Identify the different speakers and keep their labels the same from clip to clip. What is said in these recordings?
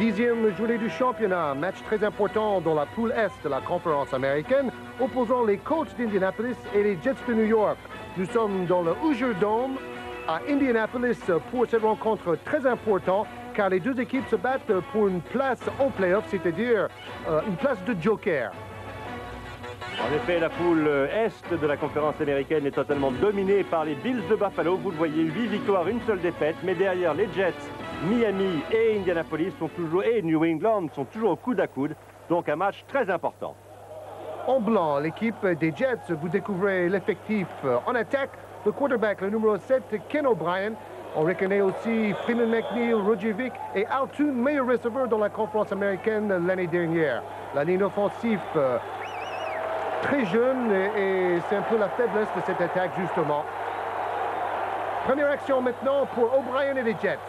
Speaker 1: 10e journée du championnat, match très important dans la poule Est de la conférence américaine, opposant les Colts d'Indianapolis et les Jets de New York. Nous sommes dans le Hoosier Dome à Indianapolis pour cette rencontre très importante, car les deux équipes se battent pour une place en playoff, c'est-à-dire une place de joker.
Speaker 2: En effet, la poule Est de la conférence américaine est totalement dominée par les Bills de Buffalo. Vous le voyez, 8 victoires, une seule défaite. Mais derrière, les Jets, Miami et Indianapolis et New England sont toujours au coude à coude. Donc un match très important.
Speaker 1: En blanc, l'équipe des Jets, vous découvrez l'effectif en attaque. Le quarterback, le numéro 7, Ken O'Brien. On reconnaît aussi Freeman McNeil, Roger Vick et Al Toon, meilleur receveur dans la conférence américaine l'année dernière. La ligne offensive très jeune et c'est un peu la faiblesse de cette attaque justement. Première action maintenant pour O'Brien et les Jets.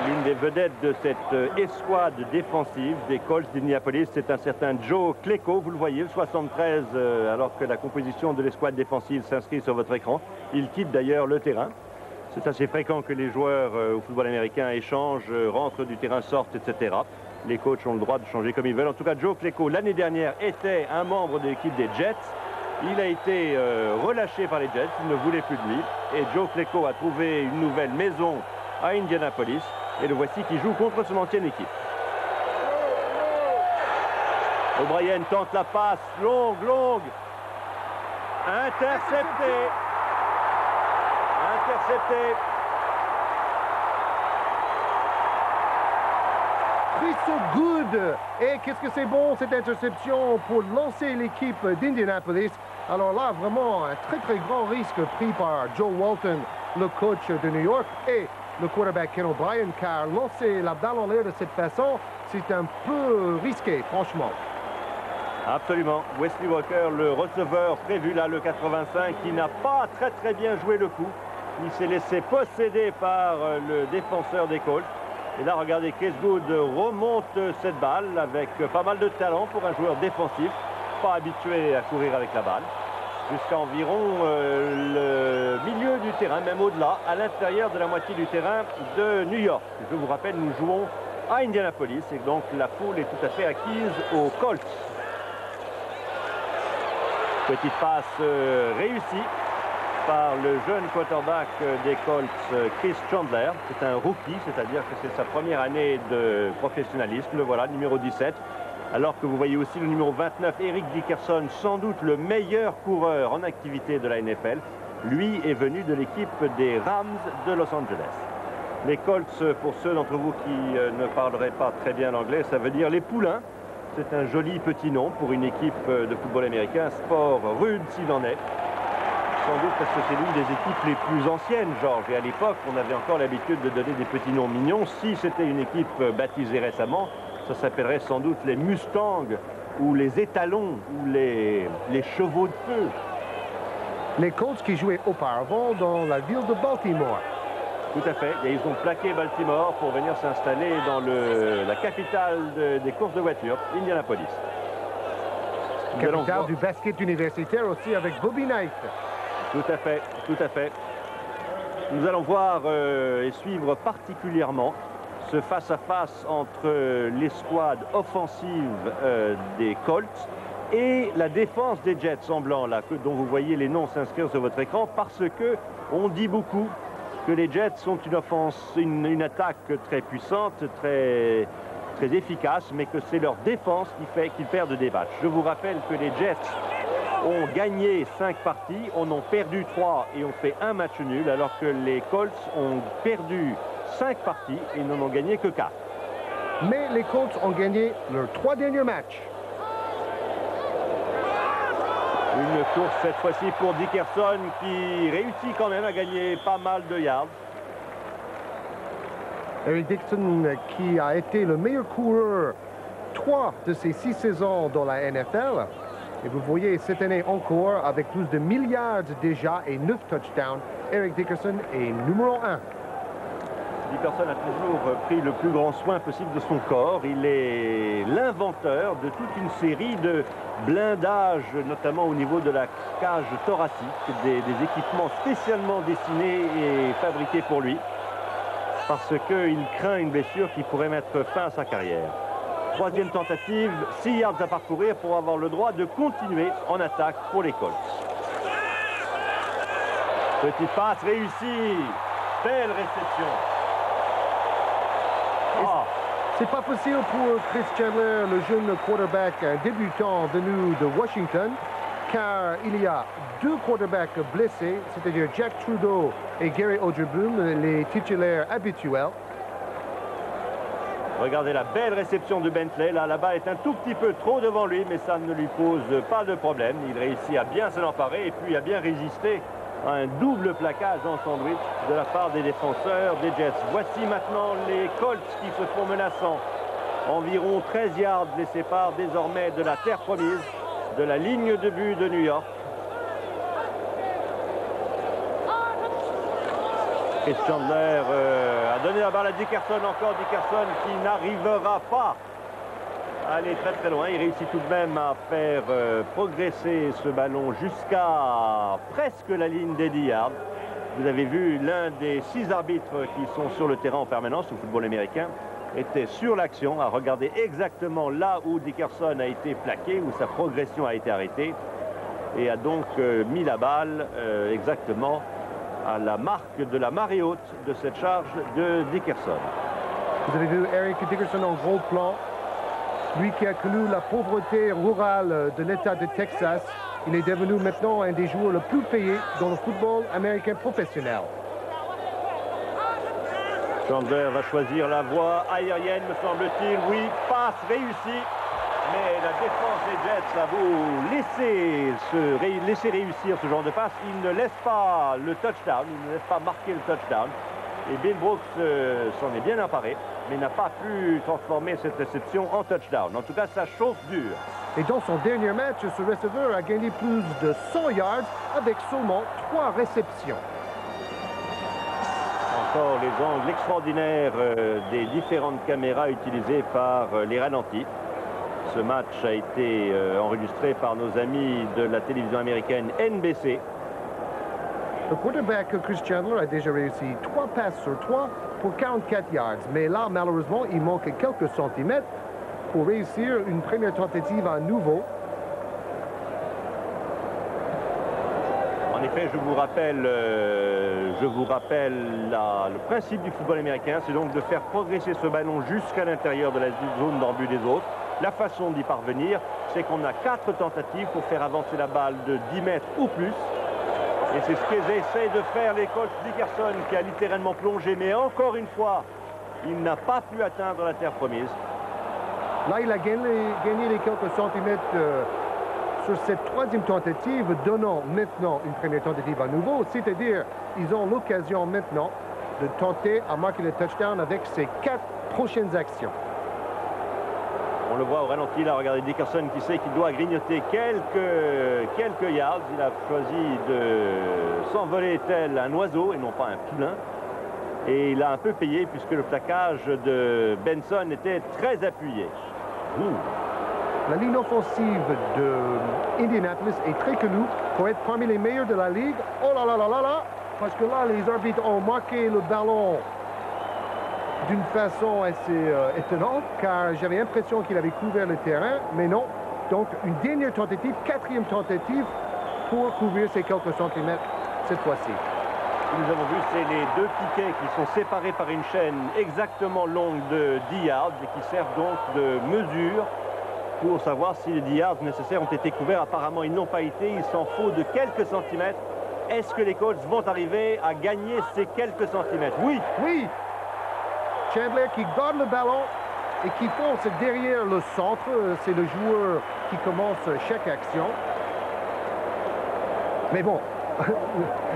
Speaker 2: L'une des vedettes de cette escouade défensive des Colts d'Indianapolis, c'est un certain Joe Klecko. Vous le voyez, le 73, alors que la composition de l'escouade défensive s'inscrit sur votre écran. Il quitte d'ailleurs le terrain. C'est assez fréquent que les joueurs au football américain échangent, rentrent du terrain, sortent, etc. Les coachs ont le droit de changer comme ils veulent. En tout cas, Joe Klecko, l'année dernière, était un membre de l'équipe des Jets. Il a été relâché par les Jets. Il ne voulait plus de lui. Et Joe Klecko a trouvé une nouvelle maison à Indianapolis. Et le voici qui joue contre son ancienne équipe. O'Brien tente la passe. Longue. Intercepté.
Speaker 1: So good. Et qu'est-ce que c'est bon cette interception pour lancer l'équipe d'Indianapolis. Alors là, vraiment, un très grand risque pris par Joe Walton, le coach de New York, et le quarterback Ken O'Brien, car lancer la balle en l'air de cette façon, c'est un peu risqué, franchement.
Speaker 2: Absolument. Wesley Walker, le receveur prévu là, le 85, qui n'a pas très bien joué le coup. Il s'est laissé posséder par le défenseur des Colts. Et là, regardez, Chris Good remonte cette balle avec pas mal de talent pour un joueur défensif, pas habitué à courir avec la balle, jusqu'à environ le milieu du terrain, même au-delà, à l'intérieur de la moitié du terrain de New York. Je vous rappelle, nous jouons à Indianapolis et donc la foule est tout à fait acquise aux Colts. Petite passe réussie par le jeune quarterback des Colts, Chris Chandler. C'est un rookie, c'est-à-dire que c'est sa première année de professionnalisme. Le voilà, numéro 17. Alors que vous voyez aussi le numéro 29, Eric Dickerson, sans doute le meilleur coureur en activité de la NFL. Lui est venu de l'équipe des Rams de Los Angeles. Les Colts, pour ceux d'entre vous qui ne parleraient pas très bien l'anglais, ça veut dire les poulains. C'est un joli petit nom pour une équipe de football américain, sport rude s'il en est. Sans doute parce que c'est l'une des équipes les plus anciennes, Georges. Et à l'époque, on avait encore l'habitude de donner des petits noms mignons. Si c'était une équipe baptisée récemment, ça s'appellerait sans doute les Mustangs ou les Étalons ou les Chevaux de Feu.
Speaker 1: Les Colts qui jouaient auparavant dans la ville de Baltimore.
Speaker 2: Tout à fait. Et ils ont plaqué Baltimore pour venir s'installer dans la capitale des courses de voitures, Indianapolis.
Speaker 1: Capitale du basket universitaire aussi avec Bobby Knight.
Speaker 2: Tout à fait. Nous allons voir et suivre particulièrement ce face-à-face entre l'escouade offensive des Colts et la défense des Jets en blanc, là, dont vous voyez les noms s'inscrire sur votre écran, parce que on dit beaucoup que les Jets sont une attaque très puissante, très efficace, mais que c'est leur défense qui fait qu'ils perdent des matchs. Je vous rappelle que les Jets ont gagné 5 parties, en ont perdu 3 et ont fait un match nul, alors que les Colts ont perdu 5 parties et n'en ont gagné que 4.
Speaker 1: Mais les Colts ont gagné leurs 3 derniers matchs.
Speaker 2: Une course cette fois-ci pour Dickerson qui réussit quand même à gagner pas mal de yards.
Speaker 1: Eric Dickerson qui a été le meilleur coureur 3 de ses 6 saisons dans la NFL. Et vous voyez cette année encore avec plus de 1000 yards déjà et 9 touchdowns. Eric Dickerson est numéro 1.
Speaker 2: Dickerson a toujours pris le plus grand soin possible de son corps. Il est l'inventeur de toute une série de blindages, notamment au niveau de la cage thoracique, des équipements spécialement dessinés et fabriqués pour lui. parce qu'il craint une blessure qui pourrait mettre fin à sa carrière. Troisième tentative, 6 yards à parcourir pour avoir le droit de continuer en attaque pour les Colts. Petite passe réussie, belle réception. Oh.
Speaker 1: C'est pas possible pour Chris Chandler, le jeune quarterback débutant venu de Washington, car il y a 2 quarterbacks blessés, c'est-à-dire Jack Trudeau et Gary Ojerbloom, les titulaires habituels.
Speaker 2: Regardez la belle réception de Bentley. Là, la balle est un tout petit peu trop devant lui, mais ça ne lui pose pas de problème. Il réussit à bien s'en emparer et puis à bien résister à un double plaquage en sandwich de la part des défenseurs des Jets. Voici maintenant les Colts qui se font menaçants. Environ 13 yards les séparent désormais de la terre promise, de la ligne de but de New York. Chris Chandler a donné la balle à Dickerson, encore Dickerson qui n'arrivera pas à aller très très loin. Il réussit tout de même à faire progresser ce ballon jusqu'à presque la ligne des 10 yards. Vous avez vu l'un des 6 arbitres qui sont sur le terrain en permanence au football américain était sur l'action, à regarder exactement là où Dickerson a été plaqué, où sa progression a été arrêtée, et a donc mis la balle exactement à la marque de la marée haute de cette charge de Dickerson.
Speaker 1: Vous avez vu Eric Dickerson en gros plan. Lui qui a connu la pauvreté rurale de l'État de Texas, il est devenu maintenant un des joueurs les plus payés dans le football américain professionnel.
Speaker 2: Chandler va choisir la voie aérienne, me semble-t-il. Oui, passe réussie. Mais la défense des Jets a beau laisser réussir ce genre de passe, il ne laisse pas le touchdown, il ne laisse pas marquer le touchdown. Et Bill Brooks s'en est bien emparé, mais n'a pas pu transformer cette réception en touchdown. En tout cas, ça chauffe dur.
Speaker 1: Et dans son dernier match, ce receveur a gagné plus de 100 yards avec seulement 3 réceptions.
Speaker 2: Encore les angles extraordinaires des différentes caméras utilisées par les ralentis. Ce match a été enregistré par nos amis de la télévision américaine NBC.
Speaker 1: Le quarterback Chris Chandler a déjà réussi 3 passes sur 3 pour 44 yards. Mais là, malheureusement, il manque quelques centimètres pour réussir une première tentative à nouveau.
Speaker 2: En effet, je vous rappelle le principe du football américain, c'est donc de faire progresser ce ballon jusqu'à l'intérieur de la zone d'embut des autres. La façon d'y parvenir, c'est qu'on a 4 tentatives pour faire avancer la balle de 10 mètres ou plus. Et c'est ce qu'essaient de faire les Colts. Dickerson qui a littéralement plongé, mais encore une fois, il n'a pas pu atteindre la terre promise.
Speaker 1: Là, il a gagné les quelques centimètres sur cette troisième tentative, donnant maintenant une première tentative à nouveau. C'est-à-dire, ils ont l'occasion maintenant de tenter à marquer le touchdown avec ces 4 prochaines actions.
Speaker 2: On le voit au ralenti, là, regardez Dickerson qui sait qu'il doit grignoter quelques yards. Il a choisi de s'envoler tel un oiseau et non pas un poulain. Et il a un peu payé puisque le plaquage de Benson était très appuyé.
Speaker 1: La ligne offensive de Indianapolis est très connue pour être parmi les meilleurs de la ligue. Oh là là là là là! Parce que là, les arbitres ont marqué le ballon d'une façon assez étonnante, car j'avais l'impression qu'il avait couvert le terrain, mais non. Donc, une dernière tentative, 4e tentative pour couvrir ces quelques centimètres cette fois-ci.
Speaker 2: Nous avons vu, c'est les 2 piquets qui sont séparés par une chaîne exactement longue de 10 yards et qui servent donc de mesure pour savoir si les 10 yards nécessaires ont été couverts. Apparemment, ils n'ont pas été. Il s'en faut de quelques centimètres. Est-ce que les Colts vont arriver à gagner ces quelques centimètres? Oui.
Speaker 1: Oui. Chandler qui garde le ballon et qui fonce derrière le centre. C'est le joueur qui commence chaque action. Mais bon,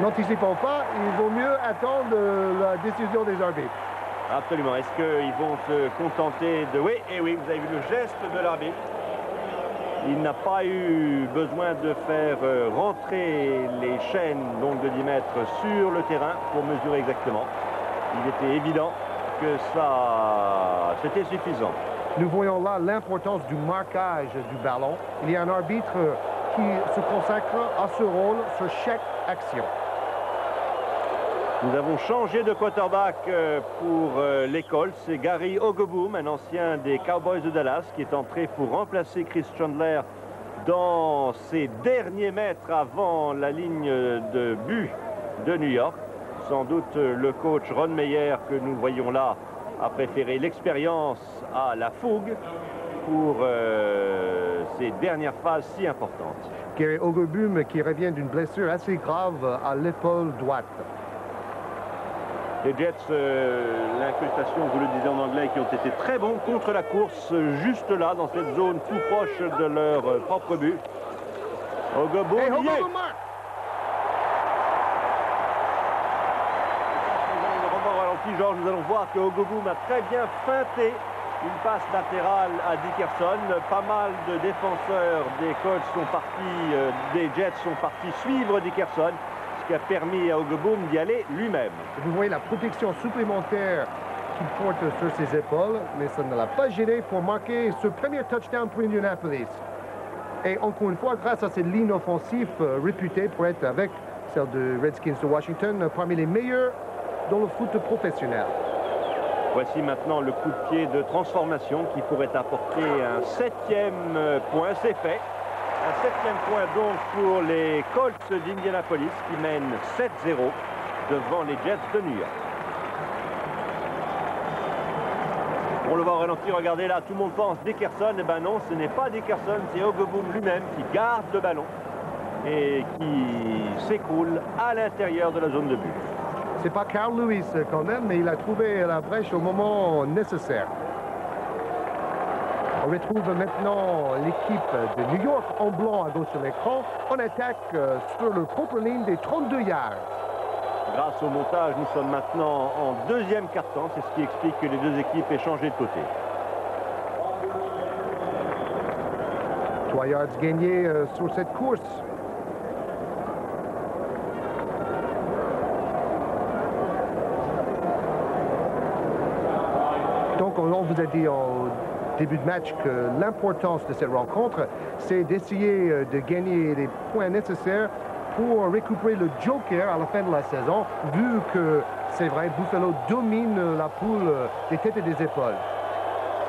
Speaker 1: n'anticipons pas, il vaut mieux attendre la décision des arbitres.
Speaker 2: Absolument. Est-ce qu'ils vont se contenter de... Oui, et oui, vous avez vu le geste de l'arbitre. Il n'a pas eu besoin de faire rentrer les chaînes donc de 10 mètres sur le terrain pour mesurer exactement. Il était évident que ça, c'était suffisant.
Speaker 1: Nous voyons là l'importance du marquage du ballon. Il y a un arbitre qui se consacre à ce rôle sur chaque action.
Speaker 2: Nous avons changé de quarterback pour les Colts. C'est Gary Ogeboom, un ancien des Cowboys de Dallas, qui est entré pour remplacer Chris Chandler dans ses derniers mètres avant la ligne de but de New York. Sans doute le coach Ron Meyer, que nous voyons là, a préféré l'expérience à la fougue pour ces dernières phases si importantes.
Speaker 1: Gary Ogeboom qui revient d'une blessure assez grave à l'épaule droite.
Speaker 2: Les Jets, l'incrustation, vous le disiez en anglais, qui ont été très bons contre la course, juste là, dans cette zone tout proche de leur propre but. Ogeboom,
Speaker 1: Hey,
Speaker 2: Georges, nous allons voir que Ogeboom a très bien feinté une passe latérale à Dickerson. Pas mal de défenseurs des Colts sont partis, des Jets sont partis suivre Dickerson, ce qui a permis à Ogeboom d'y aller lui-même.
Speaker 1: Vous voyez la protection supplémentaire qu'il porte sur ses épaules, mais ça ne l'a pas gêné pour marquer ce premier touchdown pour Indianapolis. Et encore une fois, grâce à cette ligne offensive réputée pour être, avec celle de Redskins de Washington, parmi les meilleurs dans le foot professionnel.
Speaker 2: Voici maintenant le coup de pied de transformation qui pourrait apporter un 7e point. C'est fait. Un 7e point donc pour les Colts d'Indianapolis qui mènent 7-0 devant les Jets de New York. On le voit au ralenti, regardez là, tout le monde pense Dickerson. Eh bien non, ce n'est pas Dickerson, c'est Ogeboom lui-même qui garde le ballon et qui s'écroule à l'intérieur de la zone de but.
Speaker 1: C'est pas Carl Lewis quand même, mais il a trouvé la brèche au moment nécessaire. On retrouve maintenant l'équipe de New York en blanc à gauche de l'écran. On attaque sur le propre ligne des 32 yards.
Speaker 2: Grâce au montage, nous sommes maintenant en deuxième quart-temps. C'est ce qui explique que les deux équipes aient changé de côté.
Speaker 1: 3 yards gagnés sur cette course. Donc, on vous a dit au début de match que l'importance de cette rencontre, c'est d'essayer de gagner les points nécessaires pour récupérer le joker à la fin de la saison, vu que, c'est vrai, Buffalo domine la poule des têtes et des épaules.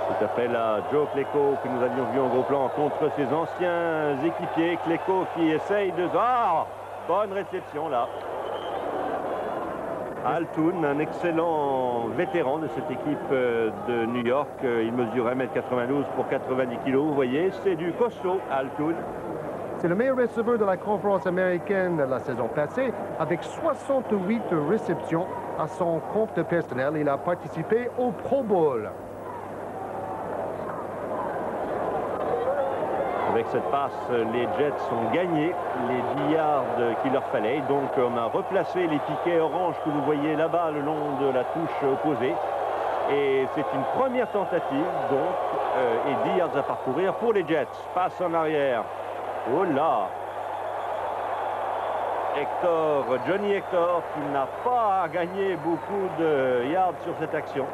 Speaker 2: Tout à fait, là, Joe Klecko, que nous avions vu en gros plan contre ses anciens équipiers. Klecko qui essaye de... Ah, bonne réception, là. Altoon, un excellent vétéran de cette équipe de New York. Il mesure 1m92 pour 90 kg. Vous voyez, c'est du costaud, Altoon.
Speaker 1: C'est le meilleur receveur de la conférence américaine la saison passée, avec 68 réceptions à son compte personnel. Il a participé au Pro Bowl.
Speaker 2: Avec cette passe, les Jets ont gagné les 10 yards qu'il leur fallait. Donc on a replacé les piquets orange que vous voyez là-bas le long de la touche opposée. Et c'est une première tentative donc et 10 yards à parcourir pour les Jets. Passe en arrière. Oh là! Johnny Hector qui n'a pas gagné beaucoup de yards sur cette action.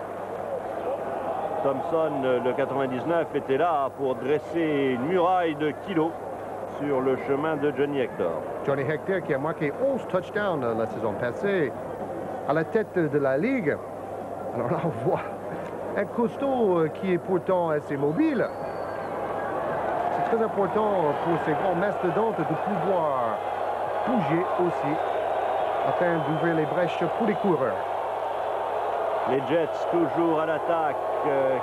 Speaker 2: Thompson, le 99, était là pour dresser une muraille de kilos sur le chemin de Johnny Hector.
Speaker 1: Johnny Hector qui a marqué 11 touchdowns la saison passée à la tête de la Ligue. Alors là, on voit un costaud qui est pourtant assez mobile. C'est très important pour ces grands mastodontes de pouvoir bouger aussi afin d'ouvrir les brèches pour les coureurs.
Speaker 2: Les Jets toujours à l'attaque.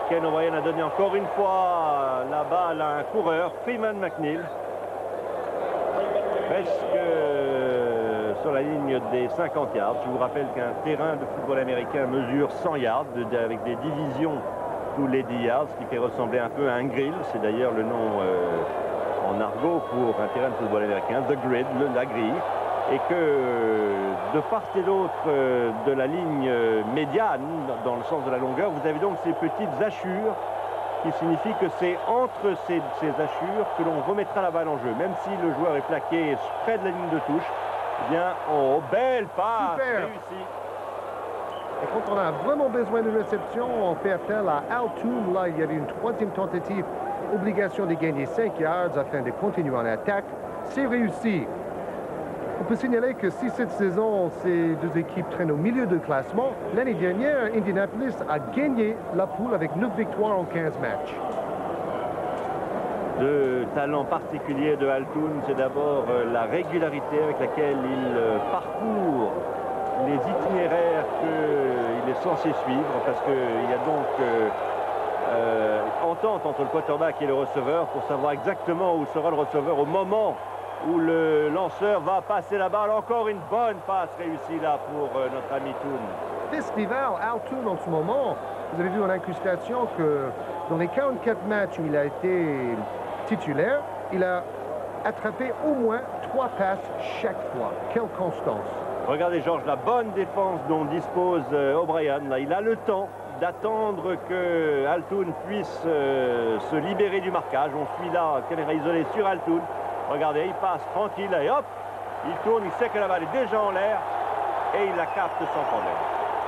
Speaker 2: Ken O'Brien a donné encore une fois la balle à un coureur, Freeman McNeil. Presque sur la ligne des 50 yards. Je vous rappelle qu'un terrain de football américain mesure 100 yards avec des divisions tous les 10 yards, ce qui fait ressembler un peu à un grill. C'est d'ailleurs le nom en argot pour un terrain de football américain, the grid, la grille. Et que de part et d'autre de la ligne médiane, dans le sens de la longueur, vous avez donc ces petites hachures qui signifient que c'est entre ces hachures que l'on remettra la balle en jeu. Même si le joueur est plaqué près de la ligne de touche, eh bien, oh, belle passe réussie.
Speaker 1: Et quand on a vraiment besoin de réception, on fait appel à Altoon. Là, il y avait une troisième tentative, obligation de gagner 5 yards afin de continuer en attaque. C'est réussi. On peut signaler que si cette saison, ces deux équipes traînent au milieu de classement, l'année dernière, Indianapolis a gagné la poule avec 9 victoires en 15 matchs.
Speaker 2: Le talent particulier de Altoun, c'est d'abord la régularité avec laquelle il parcourt les itinéraires qu'il est censé suivre, parce qu'il y a donc entente entre le quarterback et le receveur pour savoir exactement où sera le receveur au moment où le lanceur va passer la balle. Encore une bonne passe réussie là pour notre ami Toon.
Speaker 1: Festival, Altoun en ce moment, vous avez vu en incrustation que dans les 44 matchs où il a été titulaire, il a attrapé au moins 3 passes chaque fois. Quelle constance!
Speaker 2: Regardez Georges, la bonne défense dont dispose O'Brien. Là, il a le temps d'attendre que Altoun puisse se libérer du marquage. On suit là, caméra isolée sur Altoun. Regardez, il passe tranquille et hop, il tourne, il sait que la balle est déjà en l'air et il la capte sans problème.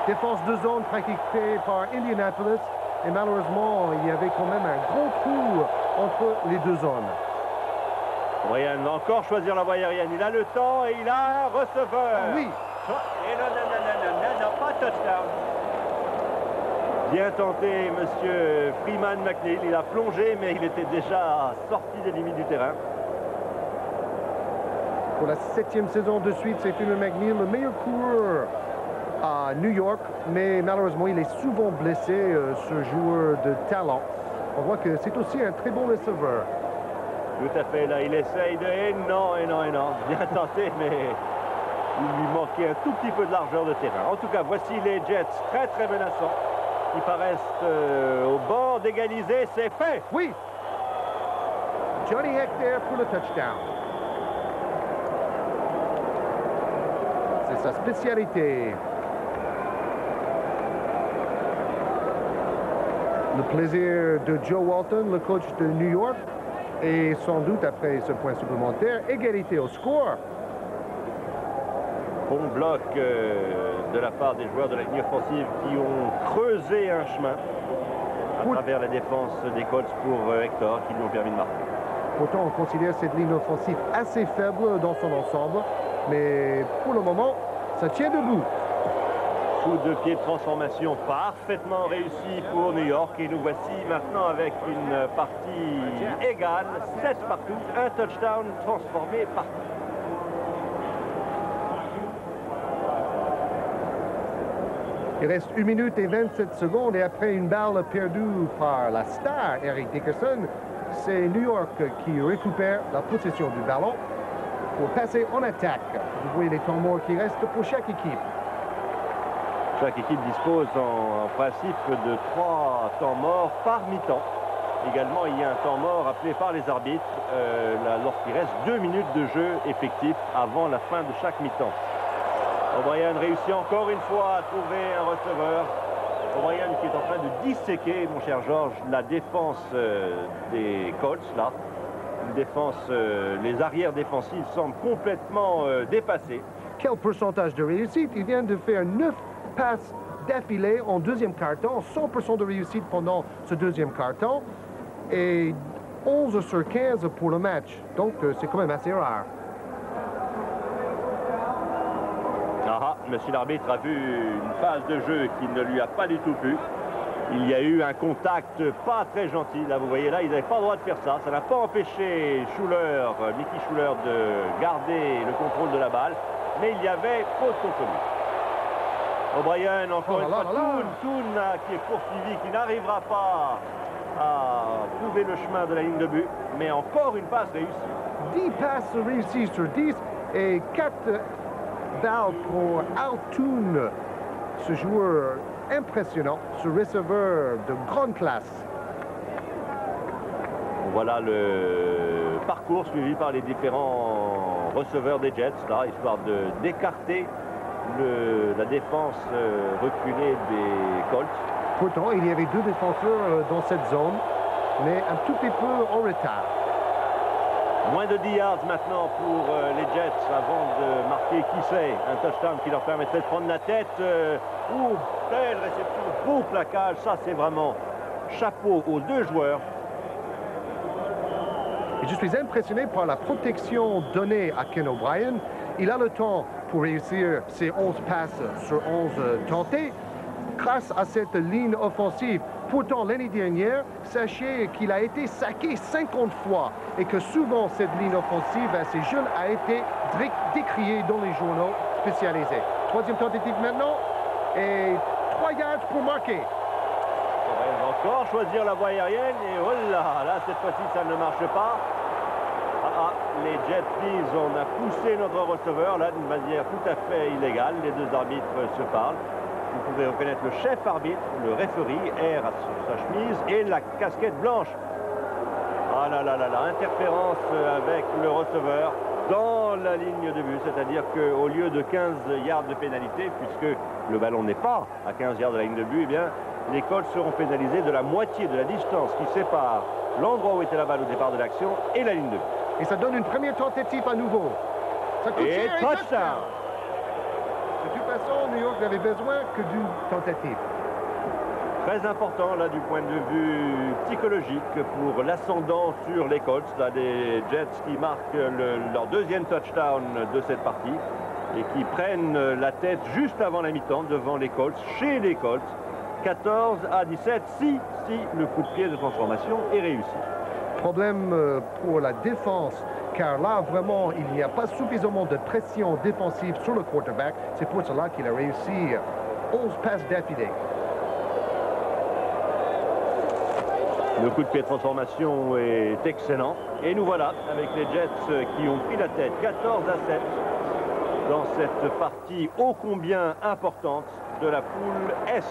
Speaker 1: Défense de zone pratiquée par Indianapolis et malheureusement, il y avait quand même un gros trou entre les deux zones.
Speaker 2: O'Brien va encore choisir la voie aérienne. Il a le temps et il a un receveur.
Speaker 1: Oui.
Speaker 2: Et non, pas touchdown. Bien tenté, monsieur Freeman McNeil. Il a plongé, mais il était déjà sorti des limites du terrain.
Speaker 1: Pour la 7e saison de suite, c'est Freeman McNeil, le meilleur coureur à New York, mais malheureusement, il est souvent blessé, ce joueur de talent. On voit que c'est aussi un très bon receveur.
Speaker 2: Tout à fait, là, il essaye de... Et non. Bien tenté, mais il lui manquait un tout petit peu de largeur de terrain. En tout cas, voici les Jets très, très menaçants. Ils paraissent au bord d'égaliser. C'est fait!
Speaker 1: Oui! Johnny Hector pour le touchdown. C'est sa spécialité. Le plaisir de Joe Walton, le coach de New York. Et sans doute, après ce point supplémentaire, égalité au score.
Speaker 2: Bon bloc de la part des joueurs de la ligne offensive qui ont creusé un chemin à travers la défense des Colts pour Hector, qui lui ont permis de marquer.
Speaker 1: Pourtant, on considère cette ligne offensive assez faible dans son ensemble. Mais pour le moment, ça tient debout.
Speaker 2: Coup de pied de transformation parfaitement réussi pour New York. Et nous voici maintenant avec une partie égale, 7 partout, un touchdown transformé partout.
Speaker 1: Il reste 1 minute et 27 secondes et après une balle perdue par la star Eric Dickerson, c'est New York qui récupère la possession du ballon pour passer en attaque. Vous voyez les temps morts qui restent pour chaque équipe.
Speaker 2: Chaque équipe dispose en principe de 3 temps morts par mi-temps. Également, il y a un temps mort appelé par les arbitres lorsqu'il reste 2 minutes de jeu effectif avant la fin de chaque mi-temps. O'Brien réussit encore une fois à trouver un receveur. O'Brien qui est en train de disséquer, mon cher Georges, la défense des Colts, là. Une défense, les arrières défensifs semblent complètement dépassés.
Speaker 1: Quel pourcentage de réussite! Il vient de faire 9 passes d'affilée en deuxième quart-temps, 100% de réussite pendant ce deuxième quart-temps et 11 sur 15 pour le match. Donc, c'est quand même assez rare.
Speaker 2: Monsieur l'arbitre a vu une phase de jeu qui ne lui a pas du tout plu. Il y a eu un contact pas très gentil. Là, vous voyez, là, ils n'avaient pas le droit de faire ça. Ça n'a pas empêché Schuller, Mickey Schuller, de garder le contrôle de la balle. Mais il y avait faute contre lui. O'Brien, encore une fois, Toon qui est poursuivi, qui n'arrivera pas à trouver le chemin de la ligne de but. Mais encore une passe réussie.
Speaker 1: 10 passes réussies sur 10 et 4 balles pour Altoun, ce joueur impressionnant, ce receveur de grande classe.
Speaker 2: Voilà le parcours suivi par les différents receveurs des Jets, là, histoire d'écarter la défense reculée des Colts.
Speaker 1: Pourtant, il y avait 2 défenseurs dans cette zone, mais un tout petit peu en retard.
Speaker 2: Moins de 10 yards maintenant pour les Jets avant de marquer, qui sait, un touchdown qui leur permettrait de prendre la tête. Belle réception, beau plaquage, ça c'est vraiment chapeau aux 2 joueurs.
Speaker 1: Et je suis impressionné par la protection donnée à Ken O'Brien. Il a le temps pour réussir ses 11 passes sur 11 tentées grâce à cette ligne offensive. Pourtant, l'année dernière, sachez qu'il a été saqué 50 fois et que souvent cette ligne offensive assez jeune a été décriée dans les journaux spécialisés. Troisième tentative maintenant et 3 yards pour marquer.
Speaker 2: On va encore choisir la voie aérienne et oh là, cette fois-ci ça ne marche pas. Les Jets, on a poussé notre receveur là d'une manière tout à fait illégale. Les deux arbitres se parlent. Vous pouvez reconnaître le chef arbitre, le referee, R sur sa chemise et la casquette blanche. Ah là là là là, interférence avec le receveur dans la ligne de but, c'est-à-dire qu'au lieu de 15 yards de pénalité, puisque le ballon n'est pas à 15 yards de la ligne de but, eh bien, les Colts seront pénalisés de la moitié de la distance qui sépare l'endroit où était la balle au départ de l'action et la ligne de but.
Speaker 1: Et ça donne une première tentative à nouveau. Ça coûte
Speaker 2: et
Speaker 1: cher,
Speaker 2: touchdown.
Speaker 1: De toute façon, New York n'avait besoin que d'une tentative.
Speaker 2: Très important là du point de vue psychologique pour l'ascendant sur les Colts, là, des Jets qui marquent leur deuxième touchdown de cette partie et qui prennent la tête juste avant la mi-temps devant les Colts, chez les Colts, 14-17, si le coup de pied de transformation est réussi.
Speaker 1: Problème pour la défense, car là, vraiment, il n'y a pas suffisamment de pression défensive sur le quarterback. C'est pour cela qu'il a réussi 11 passes d'affilée.
Speaker 2: Le coup de pied de transformation est excellent. Et nous voilà avec les Jets qui ont pris la tête 14-7 dans cette partie ô combien importante de la poule Est.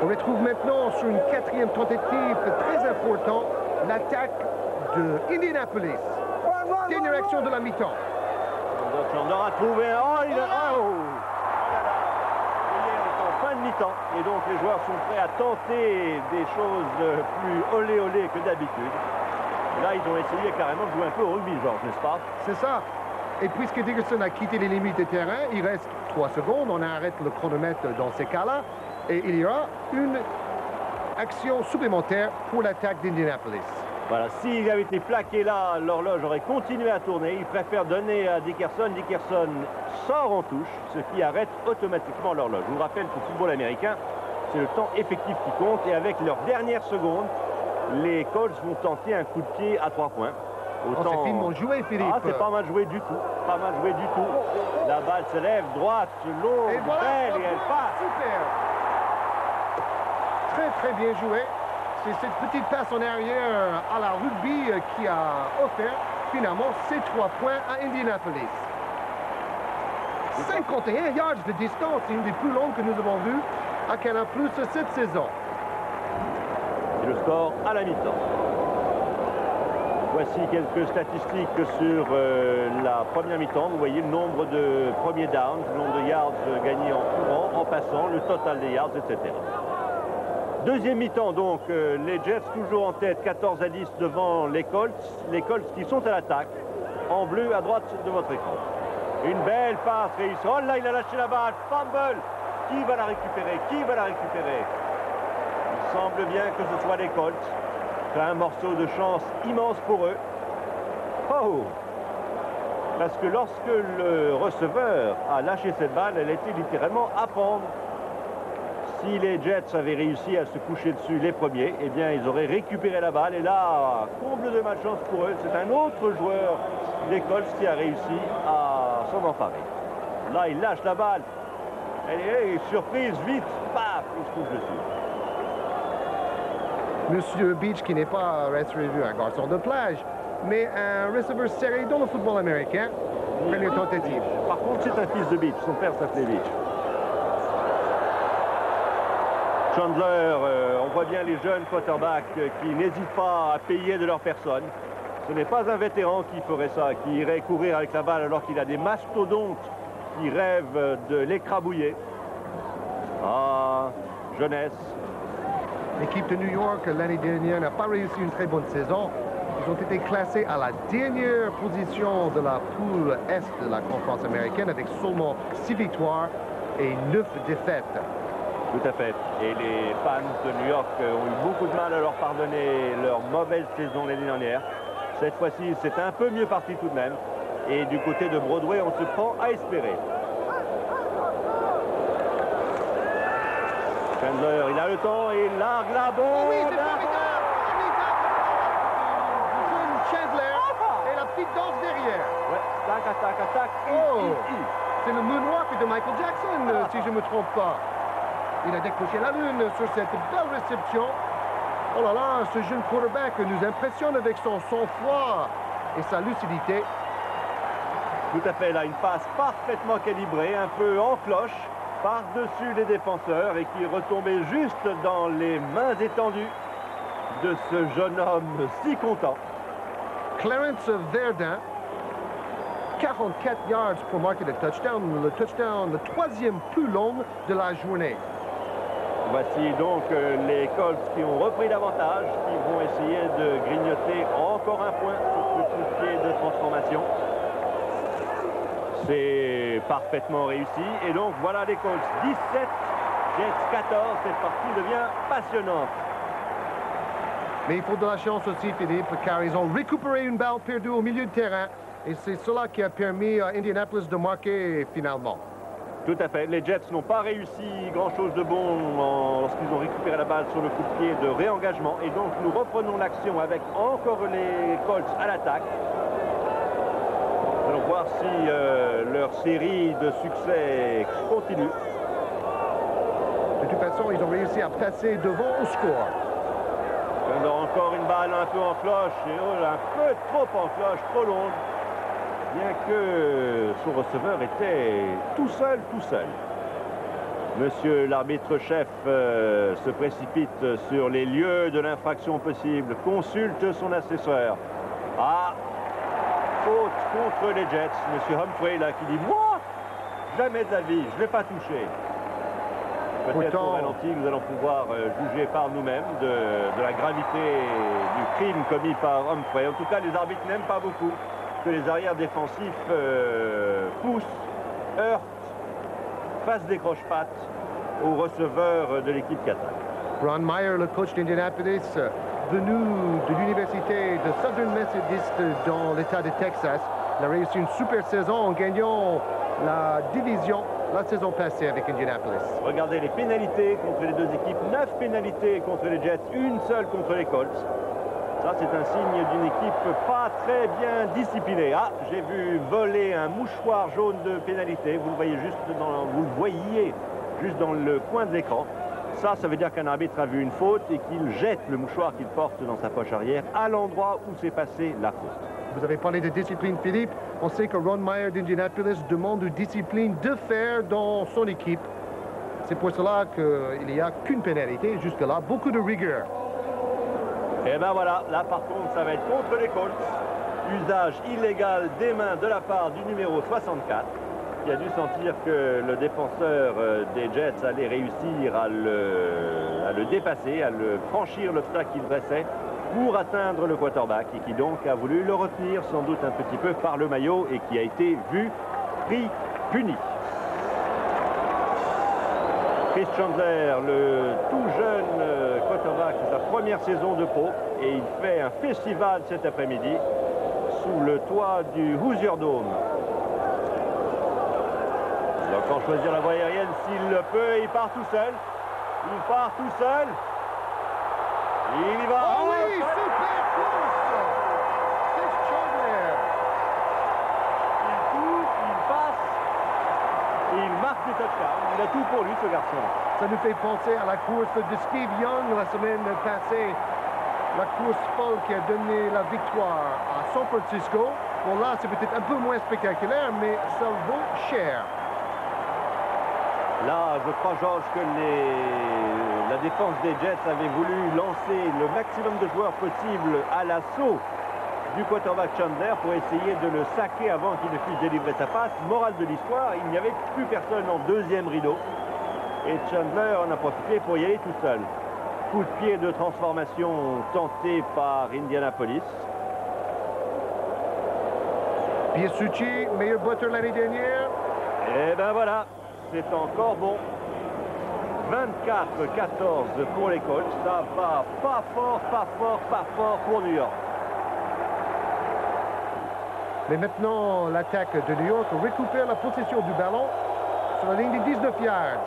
Speaker 1: On retrouve maintenant sur une quatrième tentative très importante l'attaque de Indianapolis. Dernière action de la mi-temps.
Speaker 2: On a trouvé en fin de mi-temps et donc les joueurs sont prêts à tenter des choses plus olé olé que d'habitude. Là, ils ont essayé carrément de jouer un peu au rugby, Georges, n'est-ce pas?
Speaker 1: C'est ça. Et puisque Dickerson a quitté les limites du terrain, il reste 3 secondes. On arrête le chronomètre dans ces cas-là. Et il y aura une action supplémentaire pour l'attaque d'Indianapolis.
Speaker 2: Voilà, s'il avait été plaqué là, l'horloge aurait continué à tourner. Il préfère donner à Dickerson. Dickerson sort en touche, ce qui arrête automatiquement l'horloge. Je vous rappelle qu'au football américain, c'est le temps effectif qui compte. Et avec leurs dernières secondes, les Colts vont tenter un coup de pied à 3 points.
Speaker 1: Autant... c'est finement joué, Philippe.
Speaker 2: Ah, c'est pas mal joué du tout. Pas mal joué du tout. La balle se lève, droite, longue, belle, et elle passe.
Speaker 1: Super. Très bien joué. C'est cette petite passe en arrière à la rugby qui a offert finalement ces 3 points à Indianapolis. 51 yards de distance, c'est une des plus longues que nous avons vues à Canal+ cette saison.
Speaker 2: Et le score à la mi-temps. Voici quelques statistiques sur la première mi-temps. Vous voyez le nombre de premiers downs, le nombre de yards gagnés en courant, en passant, le total des yards, etc. Deuxième mi-temps, donc, les Jets toujours en tête, 14-10 devant les Colts. Les Colts qui sont à l'attaque, en bleu à droite de votre écran. Une belle passe réussie. Oh là, il a lâché la balle, fumble. Qui va la récupérer? Qui va la récupérer? Il semble bien que ce soit les Colts. C'est un morceau de chance immense pour eux. Oh! Parce que lorsque le receveur a lâché cette balle, elle était littéralement à prendre. Si les Jets avaient réussi à se coucher dessus les premiers, eh bien, ils auraient récupéré la balle. Et là, comble de malchance pour eux, c'est un autre joueur des Colts qui a réussi à s'en emparer. Là, il lâche la balle. Elle est surprise, vite, paf, il se couche dessus.
Speaker 1: Monsieur Beach, qui n'est pas un garçon de plage, mais un receveur serré dans le football américain. Première tentative.
Speaker 2: Par contre, c'est un fils de Beach. Son père s'appelait Beach. Chandler, on voit bien les jeunes quarterbacks qui n'hésitent pas à payer de leur personne. Ce n'est pas un vétéran qui ferait ça, qui irait courir avec la balle alors qu'il a des mastodontes qui rêvent de l'écrabouiller. Ah, jeunesse.
Speaker 1: L'équipe de New York, l'année dernière, n'a pas réussi une très bonne saison. Ils ont été classés à la dernière position de la poule Est de la conférence américaine avec seulement 6 victoires et 9 défaites.
Speaker 2: Tout à fait. Et les fans de New York ont eu beaucoup de mal à leur pardonner leur mauvaise saison l'année dernière. Cette fois-ci, c'est un peu mieux parti tout de même. Et du côté de Broadway, on se prend à espérer. Chandler, il a le temps et il largue la bombe.
Speaker 1: Oh oui, c'est formidable! Jeune Chandler et la petite danse derrière.
Speaker 2: Ouais, tac, attaque, attaque.
Speaker 1: Oh, c'est le moonwalk de Michael Jackson, si je ne me trompe pas. Il a décroché la lune sur cette belle réception. Oh là là, ce jeune quarterback nous impressionne avec son sang-froid et sa lucidité.
Speaker 2: Tout à fait, là, une passe parfaitement calibrée, un peu en cloche, par-dessus les défenseurs et qui retombait juste dans les mains étendues de ce jeune homme si content.
Speaker 1: Clarence Verdun, 44 yards pour marquer le touchdown, le troisième plus long de la journée.
Speaker 2: Voici donc les Colts qui ont repris l'avantage, qui vont essayer de grignoter encore un point sur ce coup de pied de transformation. C'est parfaitement réussi. Et donc voilà les Colts 17, Jets 14. Cette partie devient passionnante.
Speaker 1: Mais il faut de la chance aussi, Philippe, car ils ont récupéré une balle perdue au milieu de terrain. Et c'est cela qui a permis à Indianapolis de marquer finalement.
Speaker 2: Tout à fait. Les Jets n'ont pas réussi grand-chose de bon lorsqu'ils ont récupéré la balle sur le coup de pied de réengagement. Et donc nous reprenons l'action avec encore les Colts à l'attaque. Nous allons voir si leur série de succès continue.
Speaker 1: De toute façon, ils ont réussi à passer devant au score.
Speaker 2: On a encore une balle un peu en cloche, et oh, un peu trop en cloche, trop longue. Bien que son receveur était tout seul. Monsieur l'arbitre-chef se précipite sur les lieux de l'infraction possible, consulte son assesseur. Ah, faute contre les Jets. Monsieur Humphrey là qui dit « Moi, jamais de la vie, je ne vais pas toucher ». Peut-être au ralenti, nous allons pouvoir juger par nous-mêmes de la gravité du crime commis par Humphrey. En tout cas, les arbitres n'aiment pas beaucoup que les arrières défensifs poussent, heurtent, fassent des croche-pattes aux receveurs de l'équipe qui attaque.
Speaker 1: Ron Meyer, le coach d'Indianapolis, venu de l'université de Southern Methodist dans l'État de Texas, il a réussi une super saison en gagnant la division la saison passée avec Indianapolis.
Speaker 2: Regardez les pénalités contre les deux équipes. 9 pénalités contre les Jets, une seule contre les Colts. Ça, c'est un signe d'une équipe pas très bien disciplinée. Ah, j'ai vu voler un mouchoir jaune de pénalité. Vous le voyez juste dans le coin de l'écran. Ça veut dire qu'un arbitre a vu une faute et qu'il jette le mouchoir qu'il porte dans sa poche arrière à l'endroit où s'est passée la faute.
Speaker 1: Vous avez parlé de discipline, Philippe. On sait que Ron Meyer d'Indianapolis demande de discipline de fer dans son équipe. C'est pour cela qu'il n'y a qu'une pénalité jusque-là, beaucoup de rigueur.
Speaker 2: Et ben voilà, là par contre ça va être contre les Colts. Usage illégal des mains de la part du numéro 64 qui a dû sentir que le défenseur des Jets allait réussir à le dépasser, à le franchir l'obstacle qu'il dressait pour atteindre le quarterback et qui donc a voulu le retenir sans doute un petit peu par le maillot et qui a été vu, pris, puni. Chris Chandler, le tout jeune quarterback, c'est sa première saison de pro et il fait un festival cet après-midi sous le toit du Hoosier Dome. Il va encore choisir la voie aérienne s'il le peut et il part tout seul. Il part tout seul. Il y va.
Speaker 1: Oh oui, super course! Chris Chandler.
Speaker 2: Il court, il passe et il marque le touchdown. Il a tout pour lui, ce garçon.
Speaker 1: Ça nous fait penser à la course de Steve Young la semaine passée. La course folle qui a donné la victoire à San Francisco. Bon, là, c'est peut-être un peu moins spectaculaire, mais ça vaut cher.
Speaker 2: Là, je crois, Georges, que la défense des Jets avait voulu lancer le maximum de joueurs possible à l'assaut du quarterback Chandler pour essayer de le saquer avant qu'il ne puisse délivrer sa passe. Morale de l'histoire, il n'y avait plus personne en deuxième rideau. Et Chandler en a profité pour y aller tout seul. Coup de pied de transformation tenté par Indianapolis.
Speaker 1: Piasucci, meilleur buteur l'année dernière.
Speaker 2: Et ben voilà, c'est encore bon. 24-14 pour les Colts. Ça va pas fort pour New York.
Speaker 1: Mais maintenant, l'attaque de New York récupère la possession du ballon sur la ligne des 19 yards.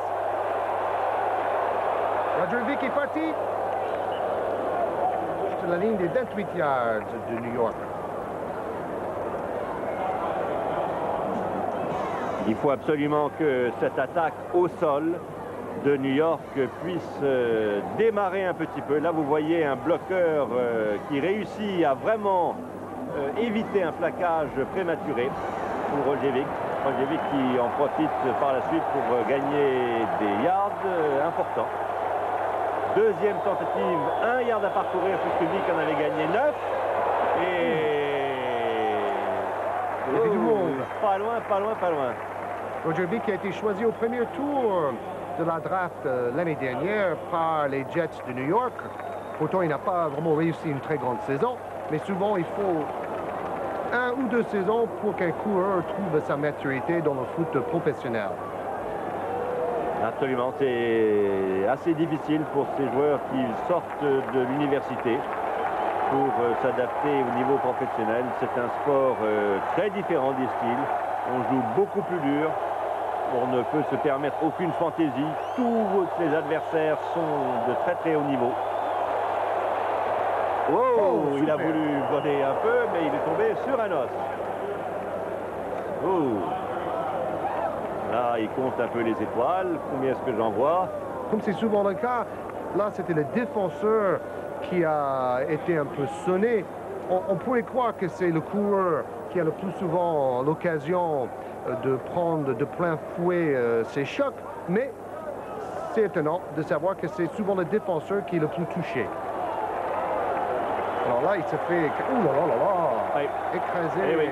Speaker 1: Roger est parti sur la ligne des 28 yards de New York.
Speaker 2: Il faut absolument que cette attaque au sol de New York puisse démarrer un petit peu. Là, vous voyez un bloqueur qui réussit à vraiment éviter un plaquage prématuré pour Roger Vick. Roger Vick qui en profite par la suite pour gagner des yards importants. Deuxième tentative, 1 yard à parcourir puisque Vick en avait gagné 9.
Speaker 1: Il y avait du monde.
Speaker 2: Pas loin, pas loin, pas loin.
Speaker 1: Roger Vick a été choisi au premier tour de la draft l'année dernière par les Jets de New York. Pourtant, il n'a pas vraiment réussi une très grande saison, mais souvent, il faut 1 ou 2 saisons pour qu'un coureur trouve sa maturité dans le foot professionnel.
Speaker 2: Absolument, c'est assez difficile pour ces joueurs qui sortent de l'université pour s'adapter au niveau professionnel. C'est un sport très différent des styles. On joue beaucoup plus dur. On ne peut se permettre aucune fantaisie. Tous les adversaires sont de très très haut niveau. Oh, il a voulu voler un peu, mais il est tombé sur un os. Oh. Là, il compte un peu les étoiles. Combien est-ce que j'en vois?
Speaker 1: Comme c'est souvent le cas, là, c'était le défenseur qui a été un peu sonné. On pourrait croire que c'est le coureur qui a le plus souvent l'occasion de prendre de plein fouet ses chocs, mais c'est étonnant de savoir que c'est souvent le défenseur qui est le plus touché. Alors là, il se fait... Ouh là là là là!
Speaker 2: Oui.
Speaker 1: Écraser
Speaker 2: oui.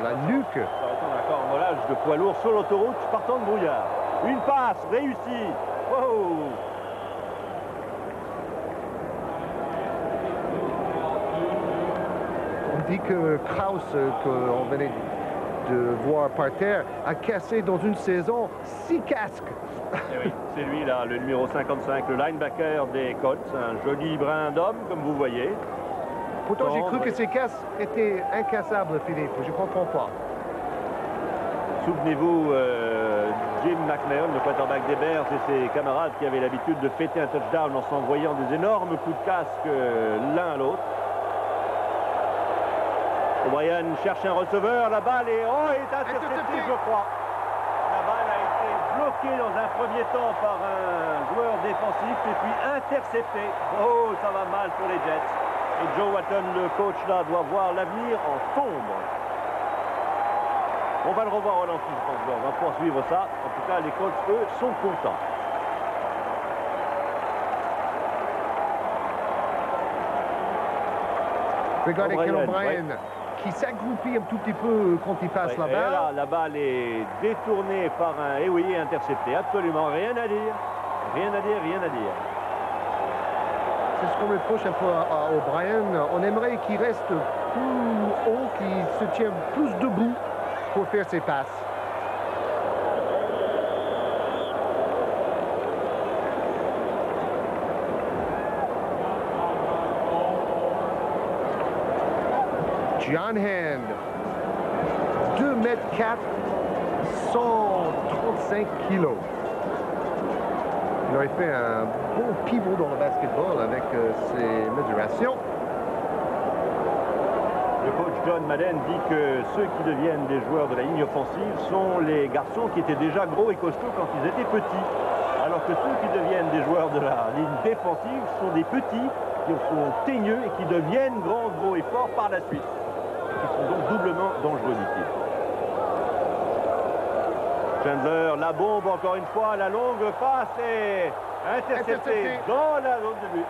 Speaker 1: la nuque.
Speaker 2: Ça ressemble à un cormolage de poids lourd sur l'autoroute partant de brouillard. Une passe réussie. Wow.
Speaker 1: On dit que Kraus, qu'on venait de voir par terre, a cassé dans une saison 6 casques.
Speaker 2: Eh oui, c'est lui là, le numéro 55, le linebacker des Colts, un joli brin d'homme comme vous voyez.
Speaker 1: Pourtant, j'ai cru que ces casques étaient incassables, Philippe. Je ne comprends pas.
Speaker 2: Souvenez-vous, Jim McMahon, le quarterback des Bears, et ses camarades qui avaient l'habitude de fêter un touchdown en s'envoyant des énormes coups de casque l'un à l'autre. O'Brien cherche un receveur, la balle est, est interceptée, je crois. La balle a été bloquée dans un premier temps par un joueur défensif et puis interceptée. Oh, ça va mal pour les Jets. Et Joe Watton, le coach là, doit voir l'avenir en sombre. On va le revoir au ralenti, je pense. On va poursuivre ça. En tout cas, les Colts, eux, sont contents.
Speaker 1: Regardez Ken O'Brien qui s'agroupit un tout petit peu quand il passe la balle.
Speaker 2: Là, la balle est détournée par un... Eh oui, interceptée. Absolument rien à dire. Rien à dire, rien à dire.
Speaker 1: C'est ce qu'on reproche un peu à O'Brien. On aimerait qu'il reste plus haut, qu'il se tienne plus debout pour faire ses passes. John Hand, 2,4 m, 135 kg. Il aurait fait un bon pivot dans le basketball avec ses mesurations.
Speaker 2: Le coach John Madden dit que ceux qui deviennent des joueurs de la ligne offensive sont les garçons qui étaient déjà gros et costauds quand ils étaient petits. Alors que ceux qui deviennent des joueurs de la ligne défensive sont des petits qui sont teigneux et qui deviennent grands, gros et forts par la suite. Qui sont donc doublement dangereux, dit-il. Chandler, la bombe encore une fois, la longue passe est interceptée dans la zone de but.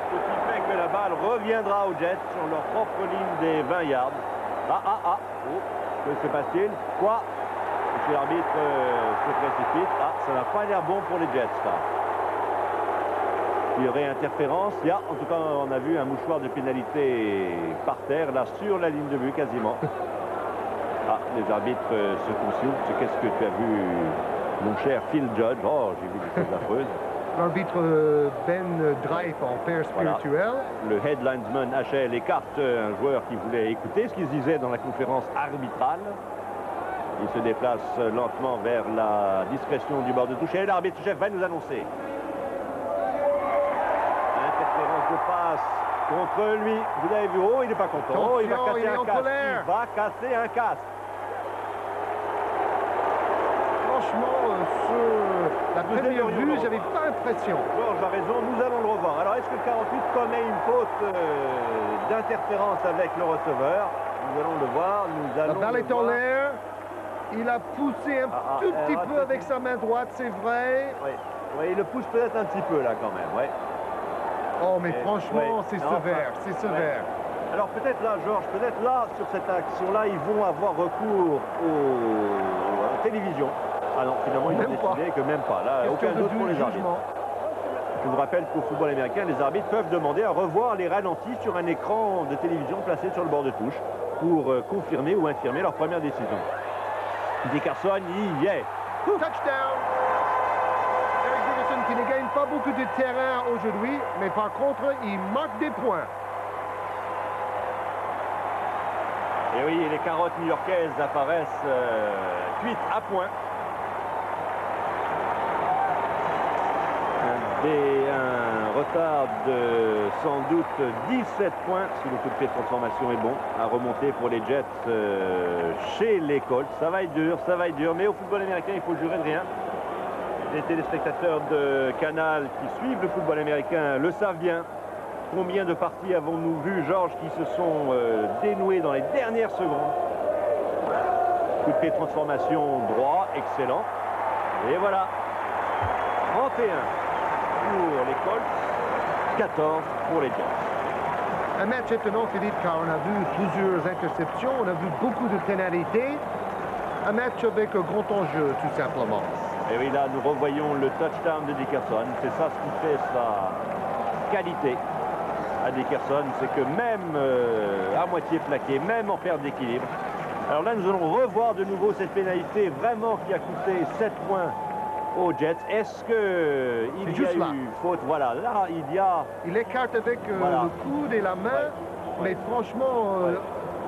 Speaker 2: Ce qui fait que la balle reviendra aux Jets sur leur propre ligne des 20 yards. Oh, que se passe-t-il? Quoi? Et l'arbitre se précipite. Ça n'a pas l'air bon pour les Jets, ça. Il y aurait interférence. En tout cas, on a vu un mouchoir de pénalité par terre, là, sur la ligne de but, quasiment. Les arbitres se consultent. Qu'est-ce que tu as vu, mon cher Phil Judge? Oh, j'ai vu des choses affreuses.
Speaker 1: L'arbitre Ben Drive en père spirituel.
Speaker 2: Le head linesman HL écarte un joueur qui voulait écouter ce qu'il disait dans la conférence arbitrale. Il se déplace lentement vers la discrétion du bord de touche. Et l'arbitre chef va nous annoncer. Interférence de passe contre lui. Vous avez vu, oh, il n'est pas content. Oh, il va casser un casque. Il va casser un casque.
Speaker 1: Franchement, sur la première vue, j'avais pas l'impression.
Speaker 2: Georges a raison, nous allons le revoir. Alors, est-ce que le 48 commet une faute d'interférence avec le receveur? Nous allons le voir.
Speaker 1: La balle est en l'air. Il a poussé un tout petit peu avec sa main droite, c'est vrai.
Speaker 2: Oui. Oui, il le pousse peut-être un petit peu là quand même. Ouais.
Speaker 1: Oh, mais franchement, c'est sévère, c'est sévère.
Speaker 2: Ouais. Alors peut-être là, Georges, peut-être là, sur cette action-là, ils vont avoir recours aux télévisions. Ah non, finalement, ils ont décidé que même pas. Là, aucun doute pour les arbitres. Je vous rappelle qu'au football américain, les arbitres peuvent demander à revoir les ralentis sur un écran de télévision placé sur le bord de touche pour confirmer ou infirmer leur première décision. Dickerson, il y est.
Speaker 1: Touchdown! Eric Dickerson qui ne gagne pas beaucoup de terrain aujourd'hui, mais par contre, il marque des points.
Speaker 2: Et oui, les carottes new-yorkaises apparaissent cuites à point. Un retard de sans doute 17 points, si le coup de pied de transformation est bon, à remonter pour les Jets chez les Colts. Ça va être dur, mais au football américain, il faut jurer de rien. Les téléspectateurs de Canal qui suivent le football américain le savent bien. Combien de parties avons-nous vu, Georges, qui se sont dénouées dans les dernières secondes? Coup de pied de transformation droit, excellent. Et voilà, 31 pour les Colts, 14 pour les Jets.
Speaker 1: Un match étonnant, Philippe, car on a vu plusieurs interceptions, on a vu beaucoup de pénalités. Un match avec un grand enjeu, tout simplement.
Speaker 2: Et oui, là, nous revoyons le touchdown de Dickerson. C'est ça ce qui fait sa qualité à Dickerson, c'est que même à moitié plaqué, même en perte d'équilibre. Alors là, nous allons revoir de nouveau cette pénalité vraiment qui a coûté 7 points aux Jets. Est-ce qu'il y a eu faute? Voilà, là,
Speaker 1: il écarte avec le coude et la main, mais franchement,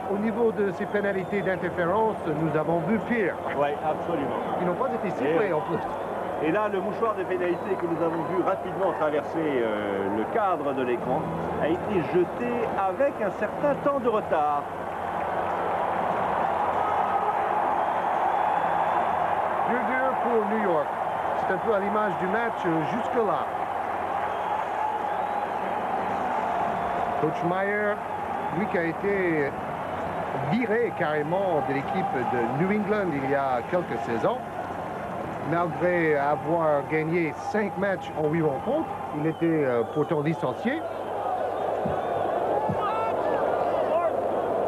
Speaker 1: au niveau de ces pénalités d'interférence, nous avons vu pire.
Speaker 2: Oui, absolument.
Speaker 1: Ils n'ont pas été sifflés en plus.
Speaker 2: Et là, le mouchoir de pénalité que nous avons vu rapidement traverser le cadre de l'écran a été jeté avec un certain temps de retard.
Speaker 1: Dur pour New York. C'est un peu à l'image du match jusque-là. Coach Meyer, lui qui a été viré carrément de l'équipe de New England il y a quelques saisons, malgré avoir gagné 5 matchs en 8 rencontres, il était pourtant licencié.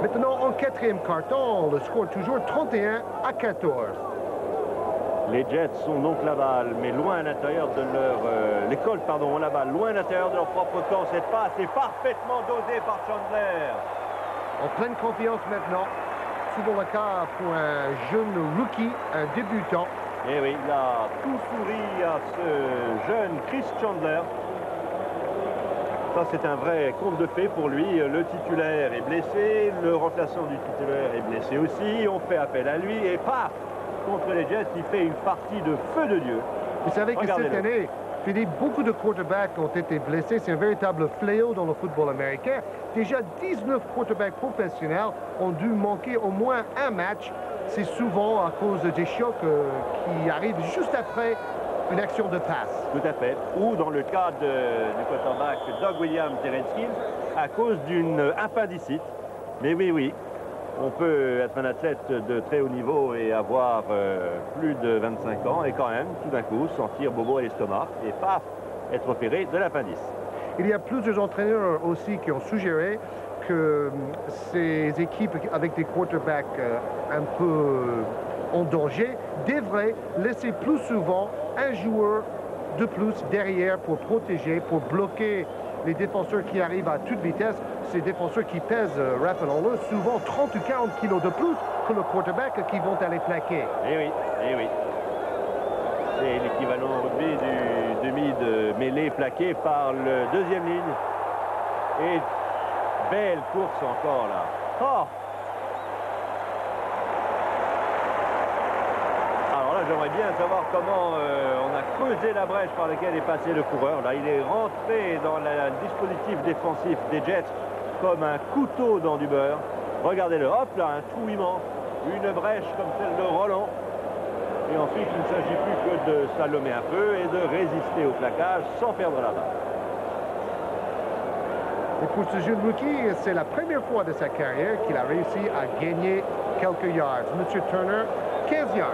Speaker 1: Maintenant, en quatrième carton, le score toujours 31-14.
Speaker 2: Les Jets sont donc la balle, mais loin à l'intérieur de leur... les Colts, pardon, ont la balle loin à l'intérieur de leur propre camp. Cette passe est parfaitement dosée par Chandler.
Speaker 1: En pleine confiance maintenant. Souvent le cas pour un jeune rookie, un débutant.
Speaker 2: Et oui, il a tout souri à ce jeune Chris Chandler. Ça, c'est un vrai conte de fées pour lui. Le titulaire est blessé, le remplaçant du titulaire est blessé aussi. On fait appel à lui et paf! Contre les Jets, il fait une partie de feu de Dieu.
Speaker 1: Vous savez que cette année, Philippe, beaucoup de quarterbacks ont été blessés. C'est un véritable fléau dans le football américain. Déjà, 19 quarterbacks professionnels ont dû manquer au moins un match. C'est souvent à cause des chocs qui arrivent juste après une action de passe.
Speaker 2: Tout à fait. Ou dans le cas du quarterback Doug Williams Terrence Hill, à cause d'une appendicite. Mais oui. On peut être un athlète de très haut niveau et avoir plus de 25 ans et quand même, tout d'un coup, sentir bobo à l'estomac et paf, être opéré de l'appendice.
Speaker 1: Il y a plusieurs entraîneurs aussi qui ont suggéré que ces équipes avec des quarterbacks un peu en danger devraient laisser plus souvent un joueur de plus derrière pour protéger, pour bloquer les défenseurs qui arrivent à toute vitesse. Ces défenseurs qui pèsent, rappelons-le, souvent 30 ou 40 kilos de plus que le quarterback qui vont aller plaquer.
Speaker 2: Eh oui. C'est l'équivalent au rugby du compromis de mêlée plaqué par le deuxième ligne. Et belle course encore là. Oh! Alors là, j'aimerais bien savoir comment on a creusé la brèche par laquelle est passé le coureur. Là, il est rentré dans le dispositif défensif des Jets comme un couteau dans du beurre. Regardez-le, hop là, un trou immense, une brèche comme celle de Roland. Et ensuite, il ne s'agit plus que de slalomer un peu et de résister au plaquage sans perdre la balle.
Speaker 1: Et pour ce jeune rookie, c'est la première fois de sa carrière qu'il a réussi à gagner quelques yards. Monsieur Turner, 15 yards.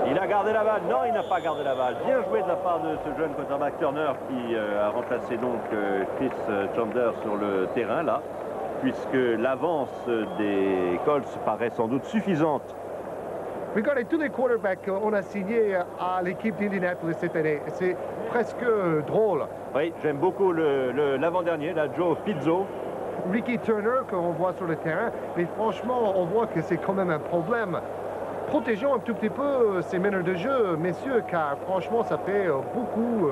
Speaker 2: Il a gardé la balle. Non, il n'a pas gardé la balle. Bien joué de la part de ce jeune quarterback Turner qui a remplacé donc Chris Chandler sur le terrain là, puisque l'avance des Colts paraît sans doute suffisante.
Speaker 1: Regardez tous les quarterbacks qu'on a signés à l'équipe d'Indianapolis cette année. C'est presque drôle.
Speaker 2: Oui, j'aime beaucoup l'avant-dernier, là, Joe Pizzo.
Speaker 1: Ricky Turner, qu'on voit sur le terrain, mais franchement, on voit que c'est quand même un problème. Protégeons un tout petit peu ces meneurs de jeu, messieurs, car franchement, ça fait beaucoup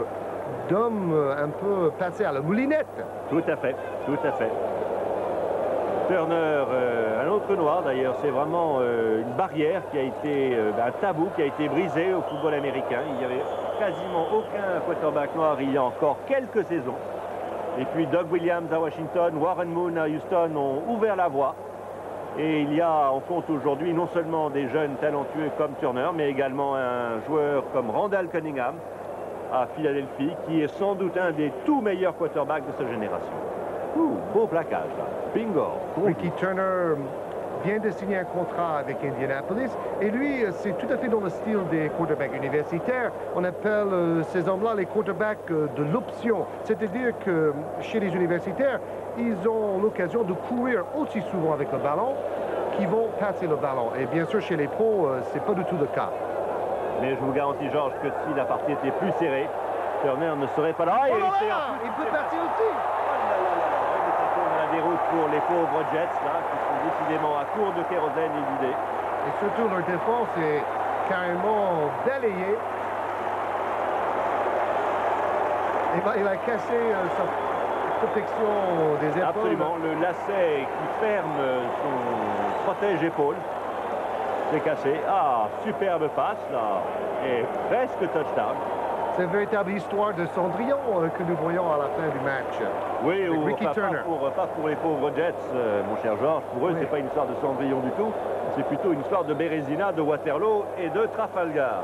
Speaker 1: d'hommes un peu passés à la moulinette.
Speaker 2: Tout à fait, tout à fait. Turner, un autre noir d'ailleurs, c'est vraiment une barrière qui a été, un tabou qui a été brisé au football américain. Il n'y avait quasiment aucun quarterback noir il y a encore quelques saisons. Et puis Doug Williams à Washington, Warren Moon à Houston ont ouvert la voie. Et il y a, on compte aujourd'hui non seulement des jeunes talentueux comme Turner, mais également un joueur comme Randall Cunningham à Philadelphie, qui est sans doute un des tout meilleurs quarterbacks de sa génération. Beau plaquage là. Bingo.
Speaker 1: Ricky Turner vient de signer un contrat avec Indianapolis et lui, c'est tout à fait dans le style des quarterbacks universitaires. On appelle ces hommes-là les quarterbacks de l'option. C'est-à-dire que chez les universitaires, ils ont l'occasion de courir aussi souvent avec le ballon qu'ils vont passer le ballon. Et bien sûr, chez les pros, c'est pas du tout le cas.
Speaker 2: Mais je vous garantis, Georges, que si la partie était plus serrée, Turner ne serait pas là.
Speaker 1: Il peut passer aussi.
Speaker 2: Des routes pour les pauvres Jets là, qui sont décidément à court de kérosène et d'idées.
Speaker 1: Et surtout leur défense est carrément balayée. Il a cassé sa protection des épaules.
Speaker 2: Absolument, le lacet qui ferme son protège-épaule s'est cassé. Ah, superbe passe là, et presque touchdown.
Speaker 1: C'est une véritable histoire de Cendrillon que nous voyons à la fin du match.
Speaker 2: Oui, ou
Speaker 1: Ricky Turner.
Speaker 2: Pas pour les pauvres Jets, mon cher Georges. Pour eux, oui. C'est pas une histoire de Cendrillon du tout. C'est plutôt une histoire de Bérésina, de Waterloo et de Trafalgar.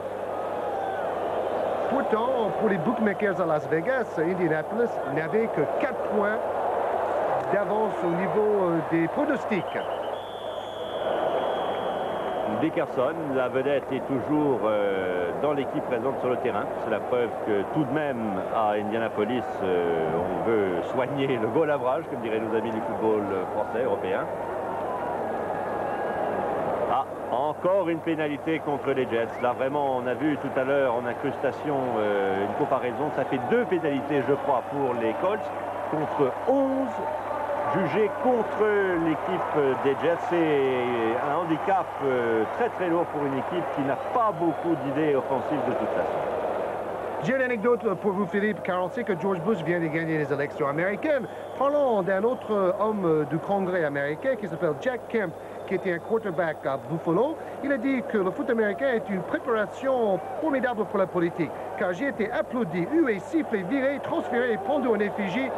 Speaker 1: Pourtant, pour les bookmakers à Las Vegas, Indianapolis n'avait que 4 points d'avance au niveau des pronostics.
Speaker 2: Dickerson, la vedette, est toujours dans l'équipe présente sur le terrain. C'est la preuve que tout de même à Indianapolis, on veut soigner le goal average, comme diraient nos amis du football français, européen. Ah, encore une pénalité contre les Jets. Là, vraiment, on a vu tout à l'heure en incrustation une comparaison. Ça fait 2 pénalités, je crois, pour les Colts, contre 11 jugé contre l'équipe des Jets. C'est un handicap très très lourd pour une équipe qui n'a pas beaucoup d'idées offensives de toute façon.
Speaker 1: J'ai une anecdote pour vous, Philippe, car on sait que George Bush vient de gagner les élections américaines. Parlons d'un autre homme du Congrès américain qui s'appelle Jack Kemp, qui était un quarterback à Buffalo. Il a dit que le foot américain est une préparation formidable pour la politique, car j'ai été applaudi, hué, sifflé, viré, transféré et pendu en effigie.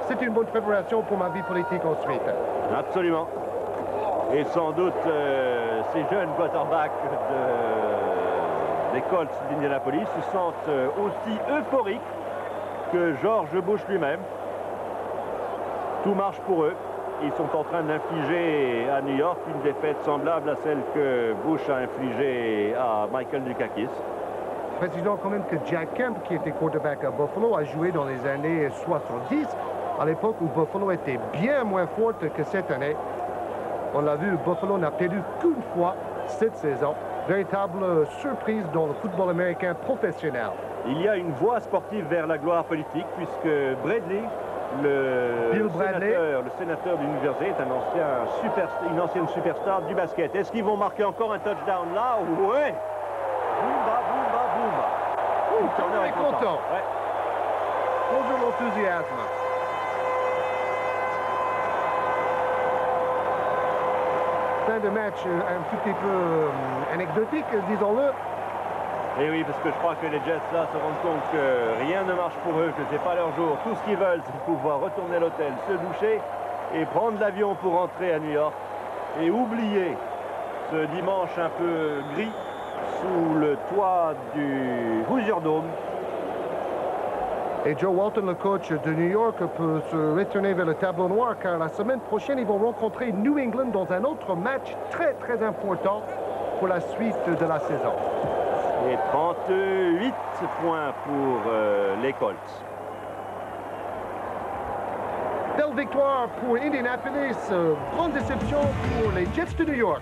Speaker 1: C'est une bonne préparation pour ma vie politique ensuite.
Speaker 2: Absolument. Et sans doute, ces jeunes quarterbacks des Colts d'Indianapolis se sentent aussi euphoriques que George Bush lui-même. Tout marche pour eux. Ils sont en train d'infliger à New York une défaite semblable à celle que Bush a infligée à Michael Dukakis.
Speaker 1: Précisons quand même que Jack Kemp, qui était quarterback à Buffalo, a joué dans les années 70, à l'époque où Buffalo était bien moins forte que cette année. On l'a vu, Buffalo n'a perdu qu'une fois cette saison. Véritable surprise dans le football américain professionnel.
Speaker 2: Il y a une voie sportive vers la gloire politique, puisque Bradley, Le sénateur du New Jersey est une ancienne superstar du basket. Est-ce qu'ils vont marquer encore un touchdown là? Ouais. Boumba, boumba, boumba.
Speaker 1: On est content.
Speaker 2: Ouais.
Speaker 1: Bonjour l'enthousiasme. Fin de match un tout petit peu anecdotique, disons-le.
Speaker 2: Et oui, parce que je crois que les Jets là se rendent compte que rien ne marche pour eux, que c'est pas leur jour. Tout ce qu'ils veulent, c'est pouvoir retourner à l'hôtel, se doucher et prendre l'avion pour rentrer à New York et oublier ce dimanche un peu gris sous le toit du Hoosier Dome.
Speaker 1: Et Joe Walton, le coach de New York, peut se retourner vers le tableau noir car la semaine prochaine, ils vont rencontrer New England dans un autre match très très important pour la suite de la saison.
Speaker 2: Et 38 points pour les Colts.
Speaker 1: Belle victoire pour Indianapolis, grande déception pour les Jets de New York.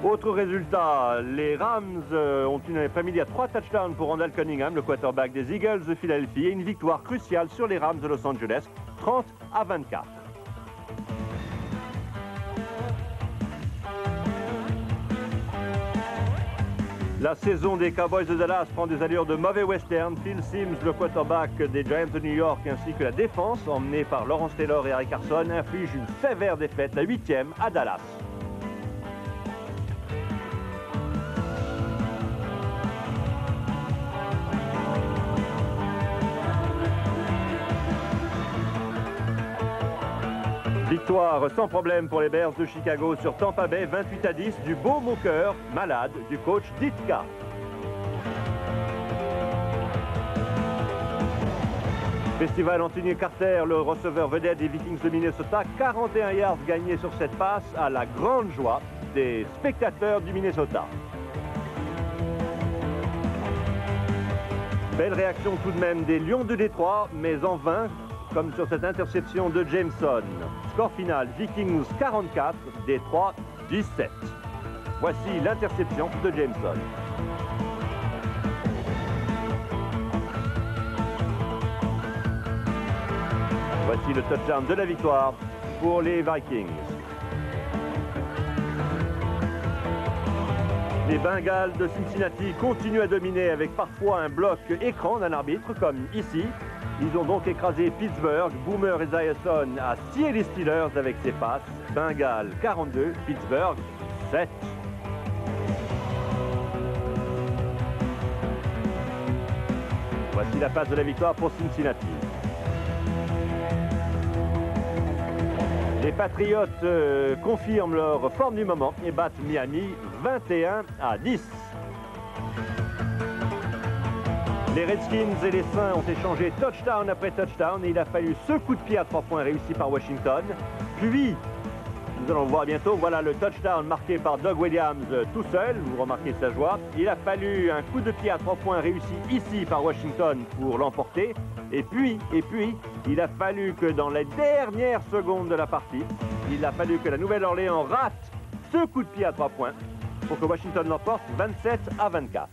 Speaker 2: Autre résultat, les Rams ont une après-midi à 3 touchdowns pour Randall Cunningham, le quarterback des Eagles de Philadelphie, et une victoire cruciale sur les Rams de Los Angeles, 30-24. La saison des Cowboys de Dallas prend des allures de mauvais western. Phil Simms, le quarterback des Giants de New York, ainsi que la défense, emmenée par Lawrence Taylor et Harry Carson, inflige une sévère défaite, la 8e à Dallas. Victoire sans problème pour les Bears de Chicago sur Tampa Bay, 28-10, du beau moqueur malade du coach Ditka. Festival Anthony Carter, le receveur vedette des Vikings de Minnesota, 41 yards gagnés sur cette passe à la grande joie des spectateurs du Minnesota. Belle réaction tout de même des Lions de Détroit, mais en vain, comme sur cette interception de Jameson. Score final, Vikings 44, Détroit 17. Voici l'interception de Jameson. Voici le touchdown de la victoire pour les Vikings. Les Bengals de Cincinnati continuent à dominer avec parfois un bloc écran d'un arbitre comme ici. Ils ont donc écrasé Pittsburgh. Boomer Esiason a scié les Steelers avec ses passes. Bengals 42, Pittsburgh 7. Voici la passe de la victoire pour Cincinnati. Les Patriots confirment leur forme du moment et battent Miami 21-10. Les Redskins et les Saints ont échangé touchdown après touchdown et il a fallu ce coup de pied à 3 points réussi par Washington. Puis, nous allons le voir bientôt, voilà le touchdown marqué par Doug Williams tout seul. Vous remarquez sa joie. Il a fallu un coup de pied à 3 points réussi ici par Washington pour l'emporter. Et puis, il a fallu que dans les dernières secondes de la partie, il a fallu que la Nouvelle-Orléans rate ce coup de pied à 3 points pour que Washington l'emporte 27-24.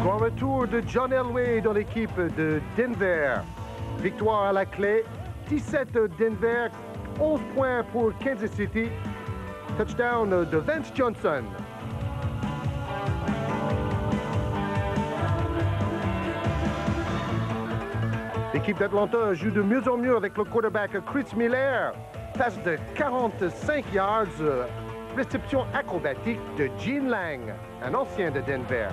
Speaker 1: Grand retour de John Elway dans l'équipe de Denver. Victoire à la clé. 17 Denver, 11 points pour Kansas City. Touchdown de Vance Johnson. L'équipe d'Atlanta joue de mieux en mieux avec le quarterback Chris Miller. Passe de 45 yards. Réception acrobatique de Gene Lang, un ancien de Denver.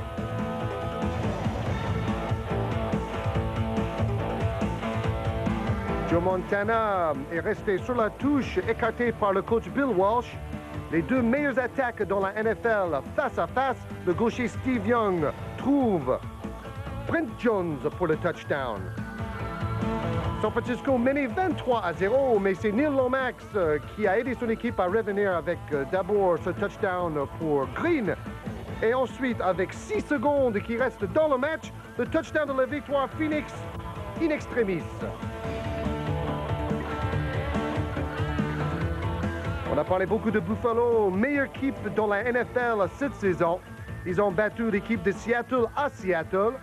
Speaker 1: Joe Montana est resté sur la touche, écarté par le coach Bill Walsh. Les deux meilleures attaques dans la NFL face à face, le gaucher Steve Young trouve Brent Jones pour le touchdown. San Francisco menait 23-0, mais c'est Neil Lomax qui a aidé son équipe à revenir avec d'abord ce touchdown pour Green. Et ensuite, avec 6 secondes qui restent dans le match, le touchdown de la victoire Phoenix in extremis. On a parlé beaucoup de Buffalo, meilleure équipe dans la NFL cette saison. Ils ont battu l'équipe de Seattle à Seattle.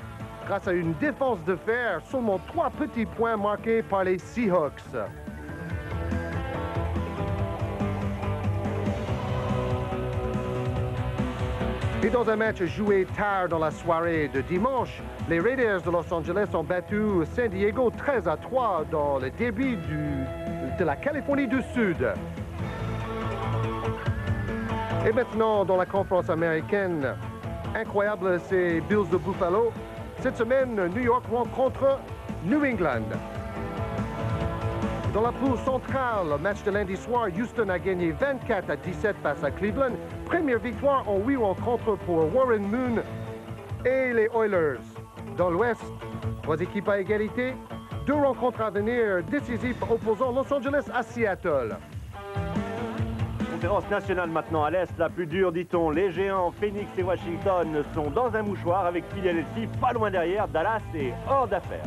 Speaker 1: grâce à une défense de fer, seulement 3 petits points marqués par les Seahawks. Et dans un match joué tard dans la soirée de dimanche, les Raiders de Los Angeles ont battu San Diego 13-3 dans le début de la Californie du Sud. Et maintenant, dans la conférence américaine, incroyable, c'est Bills de Buffalo. Cette semaine, New York rencontre New England. Dans la poule centrale, le match de lundi soir, Houston a gagné 24-17 face à Cleveland. Première victoire en 8 rencontres pour Warren Moon et les Oilers. Dans l'Ouest, 3 équipes à égalité, 2 rencontres à venir décisives opposant Los Angeles à Seattle.
Speaker 2: Conférence nationale maintenant à l'Est, la plus dure, dit-on. Les géants Phoenix et Washington sont dans un mouchoir avec Philadelphie pas loin derrière. Dallas est hors d'affaire.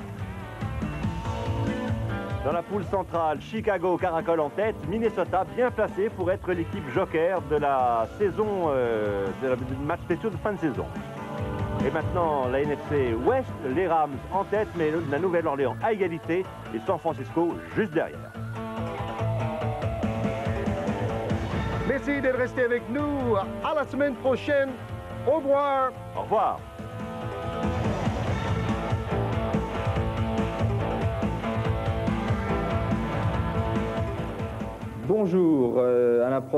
Speaker 2: Dans la poule centrale, Chicago caracole en tête, Minnesota bien placé pour être l'équipe joker de la saison, du match spécial de fin de saison. Et maintenant, la NFC Ouest, les Rams en tête, mais la Nouvelle-Orléans à égalité et San Francisco juste derrière.
Speaker 1: Merci d'être resté avec nous. À la semaine prochaine. Au revoir.
Speaker 2: Au revoir.
Speaker 3: Bonjour, Alain